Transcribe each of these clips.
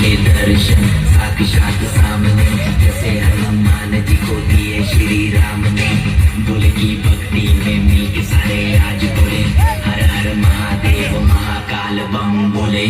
हुए दर्शन साक्षात सामने जैसे हनुमान जी को दिए श्री राम ने। बोले की भक्ति में मिलके सारे आज बोले हर हर महादेव महाकाल बम बोले।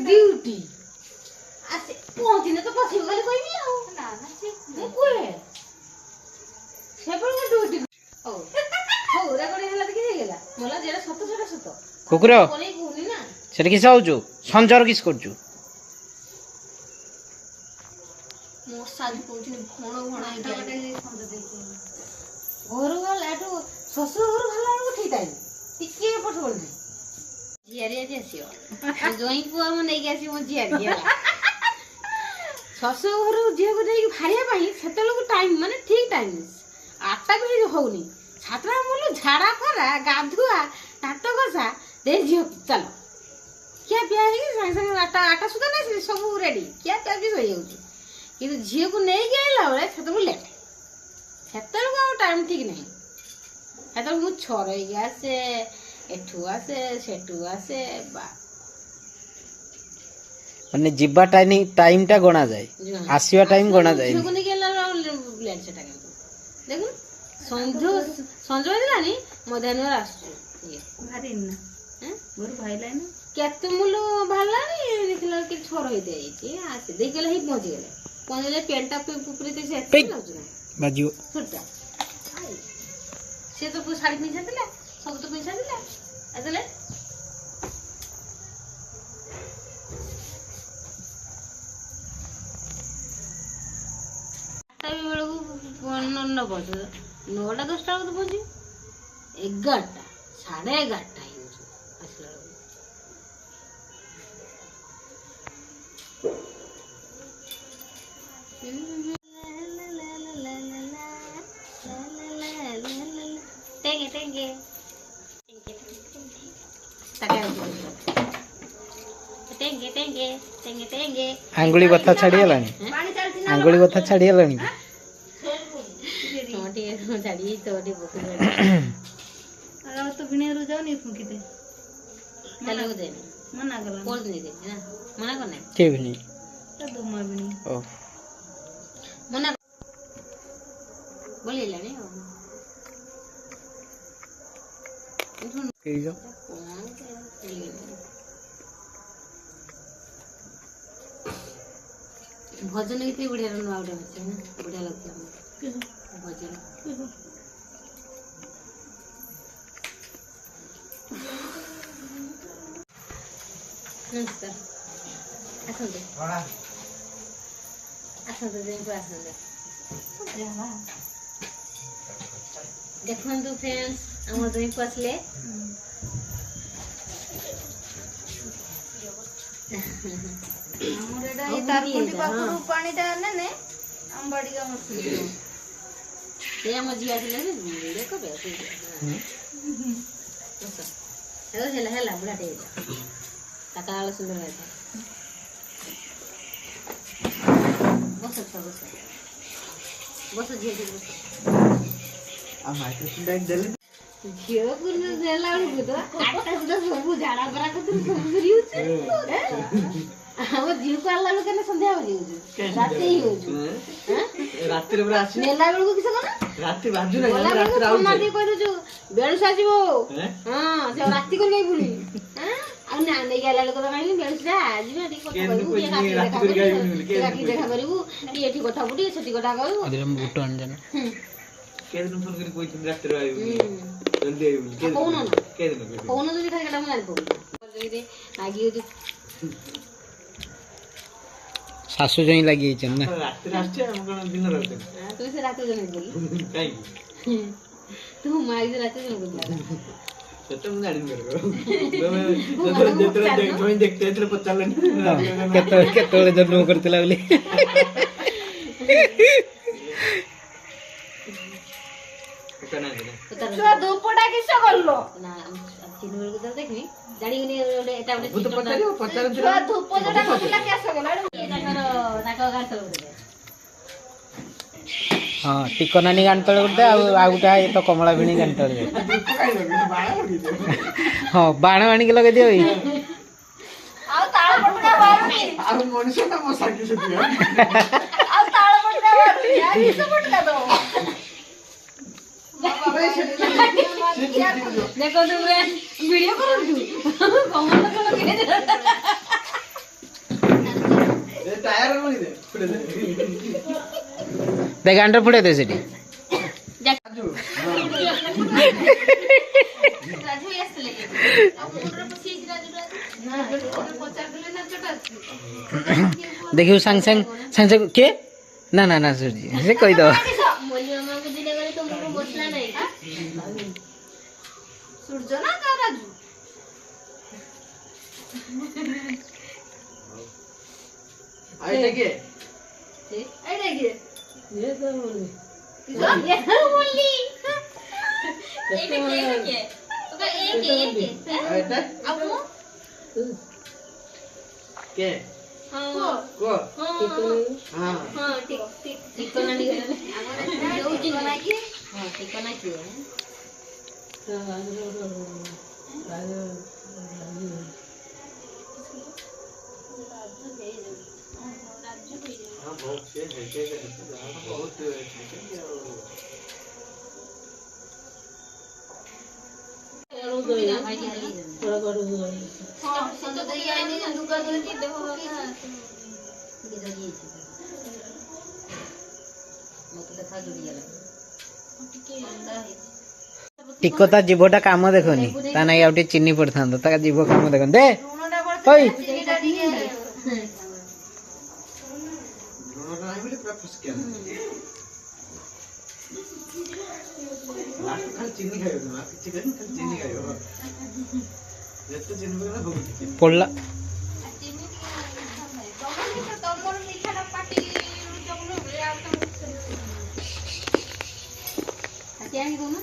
ड्यूटी आसे पहुंचने तो पछी गले कोई नहीं हो ना ना से कोई है सेपल में ड्यूटी ओ हो रे कोनी हला देखि गेला मला जेरा सत सत कुकुर कोनी कोनी ना सेटा किस आउछु संजर किस करछु मो साज कोछि घण घण आई गए संज देखि घर वाला एटो ससुर घर भला को ठीक टाइम टिके पठोल नहीं जियारी आज आसियो जोई को हम नै गेसी मो जियारी ससुर घर झियो को नै भारिया पई सेतलो को टाइम माने ठीक टाइम 8टा भी होउनी छात्रा मोल झाड़ा करा गाधुआ टाटो गसा दे झियो चलो क्या पिया है संग संग 8टा सुदा नै सब रेडी क्या पिया भी होई होउची किंतु झियो को नै गेला बळे सेतो लेट सेतलो को टाइम ठीक नहीं सेतो मु छोरई गया से एठू आसे सेठू आसे बा माने जिब्बा टाइम टा गणा जाए आसीवा टाइम गणा जाए झियो को नै गेला लेट सेटा के देखु संजय दिलानी मध्याह्न आसु ये भारी ना हैं मोर भाई लाइन केते मुलो भालानी देखला कि छोर होई देई आसे देखला ही पहुंच गेले पेंटा पे ऊपरे ते से ना बाजियो छुट्टा से तो साड़ी पिंसा दिला सब तो पिंसा दिला एतले तभी बेलू न बज 9टा 10टा तो पहुंची 11टा 11:30 आसला टेंगे टेंगे टेंगे टेंगे टेंगे टेंगे आंगुली कथा छाड़ी हलानी आंगुली कथा छाड़ी हलानी टोटी छाड़ी टोटी बोकुल अगर तो बिने रो जाओ नहीं फुकीते चलो दे मना कर बोल नहीं दे ना मना करना के भी नहीं तो दो मार भी नहीं ओ मना बोले लाने के जो भजन कितने बढ़िया रन आउट है ना बढ़िया लगता है भजन नमस्कार आसंदे आसंदे देखो आसंदे देखो फ्रेंड्स हमर दोई पसले हमर एटा ई तारकुंडी पाखरु पानीटा ने हम बड़िया मस्त ते हम जिया दिले देखो बे हेलो हेला बुढ़ा टे काका वाला सुंदर है बस बस जिया दे आ माइक्रोफोन डाइट देले झियो को देला को तो आटा सुदा सब झाड़ा करा को तो सब करियो हम झियो को आला लोग ने संध्या हो जाऊ रात ही हो हैं रात रे आसी नेला बेल को किस कोना रात बाजू ना रात रे आउ ना दे कहू जो बेलस आसीबो हां से रात को नहीं भूली हैं आ ना नहीं गेला लोग तो नहीं बेलस आ जी दी को कहू ये रात को गाई के देखा करिवु ये एठी कथा बुटी सेठी कथा कहू अरे हम बूट अन जाना के दिन फोन करी कोई दिन रात रे आइबु जल्दी आइबु के कौन ना के दिन कौन जो दिखा केटा मन पड़ू जदी लागी हो सासु जई लागी छन ना रात रे आछे हम कोन दिन रहते हां तू से रात जने बोल काई तू माई रात जने बोल सेटा मुझे आड़ी करो जेतरे देख जोइन देखते एतरे पचालन केतले जन्म करतिला बोली ପଚାର ନାହାନ୍ତି ନା। ଛୁଆ ଧୂପଟା କିସ କରଲୋ ନା ଚିନି ବେଳକୁ ତ ଦେଖିନି ଜାଣିବିନି ଗୋଟେ ଏଟା ଗୋଟେ ମୁଁ ତ ପଚାରିବ ପଚାରୁଛି ଛୁଆ ଧୂପ ଯୋଉଟା କରିଥିଲା କେସ ଗଲା ତାଙ୍କ ଗାଁ ତଳେ ହଁ ଟିକନାନୀ ଗାଁ ତଳେ ଗୋଟେ ଆଉ ଗୋଟେ ଏ ତ କମଳା ଭିଣୀ ଗାଁ ତଳେ ହଁ ବାଣ ଆଣିକି ଲଗେଇ ଦିଅ ଏଇ ଆଉ ତାଳ ପଟକା ବାରୁନି ଆଉ ମଣିଷ ନା ମଶା କିଛି ଦିଅ ଆଉ ତାଳ ପଟକା ବାରୁନି ଆଉ କିସ ପଟକା ଦବ देखो तुम वीडियो करो तू कमल को लगे ଏ ଟାୟାର କଣ ଦେ ଫୁଟେ ଦେ ଦେ ଗାଣ୍ଡ ଫୁଡେ ଦେ ସେଠି ରାଜୁ राजू यस लेके अब मोटर पसीज राजू ना पचार दिले ना चटा देखियो संग संग के ना ना ना सुरजी से कहि दो मोली मामा को दिले गले तो मुको बसला नहीं सूरज ना का राजू आई देखे ए देखिए ये तो मोली ये मोली एक तो एक এটা अब वो কে हां কো हां हां हां ठीक ठीक ठिकाना नहीं जो जी बना के हां ठिकाना की है हां बहुत से है बहुत ଟିକ ତା ଜୀବଟା କାମ ଦେଖନି ତା ନାଇଁ ଆଉ ଟିକେ ଚିନି ପଡିଥାନ୍ତା ତା ଜୀବ କାମ ଦେଖନି ଦେ ଓଇ पूरा फंस गया लास्ट खाली चीनी खाइयो ना चिकन खाली चीनी खाइयो ଯେତେ ଚିନି ପକେଇଲେ ହବ ପଡଲା ତମର ମିଠାଟା ପାଟି ଜମନ ହୁଏ ଆଉ ତମ ଆଜି ଆଣି ଦଉନ